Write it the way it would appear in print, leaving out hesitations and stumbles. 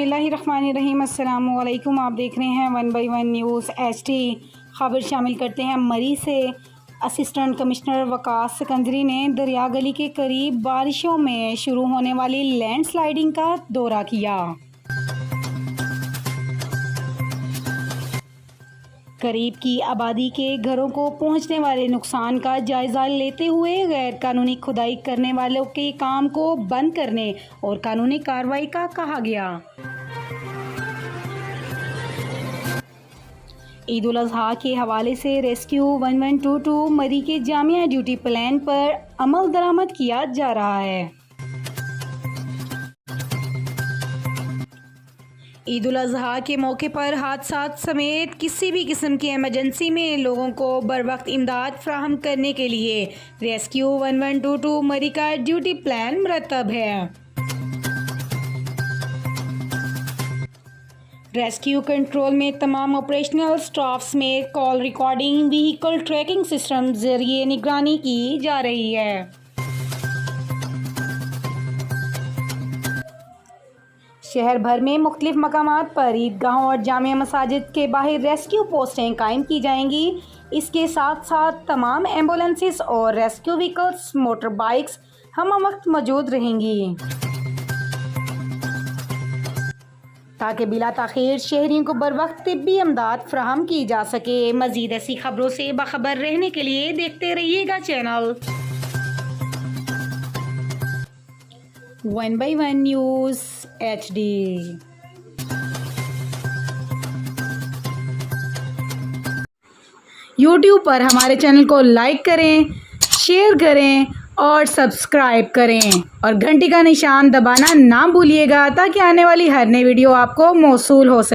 बिस्मिल्लाहिर्रहमानिर्रहीम अस्सलामु अलैकुम। आप देख रहे हैं 1 बाई 1 न्यूज़ HD। खबर शामिल करते हैं मरी से। असिस्टेंट कमिश्नर वकास सिकंदरी ने दरिया गली के करीब बारिशों में शुरू होने वाली लैंडस्लाइडिंग का दौरा किया। करीब की आबादी के घरों को पहुंचने वाले नुकसान का जायज़ा लेते हुए गैर कानूनी खुदाई करने वालों के काम को बंद करने और कानूनी कार्रवाई का कहा गया। ईद उल अज़हा के हवाले से रेस्क्यू 1122 मरी के जामिया ड्यूटी प्लान पर अमल दरामद किया जा रहा है। ईद उल अज़हा के मौके पर हादसात समेत किसी भी किस्म की इमरजेंसी में लोगों को बर वक्त इमदाद फ्राहम करने के लिए रेस्क्यू 1122 मरी का ड्यूटी प्लान मुरतब है। रेस्क्यू कंट्रोल में तमाम ऑपरेशनल स्टाफ्स में call recording vehicle tracking system जरिए निगरानी की जा रही है। शहर भर में मुख्तलिफ मकामात पर ईदगाहों और जामिया मसाजिद के बाहर रेस्क्यू पोस्टें कायम की जाएंगी। इसके साथ साथ तमाम एम्बुलेंसेस और रेस्क्यू व्हीकल्स मोटर बाइक्स हम वक्त मौजूद रहेंगी ताकि बिला ताख़ीर शहरियों को बर वक्त तिब्बी इमदाद फ्राहम की जा सके। मज़ीद ऐसी खबरों से बाखबर रहने के लिए देखते रहिएगा channel 1 by 1 news HD। YouTube पर हमारे चैनल को लाइक करें, शेयर करें और सब्सक्राइब करें और घंटी का निशान दबाना ना भूलिएगा ताकि आने वाली हर नई वीडियो आपको मौसूल हो सके।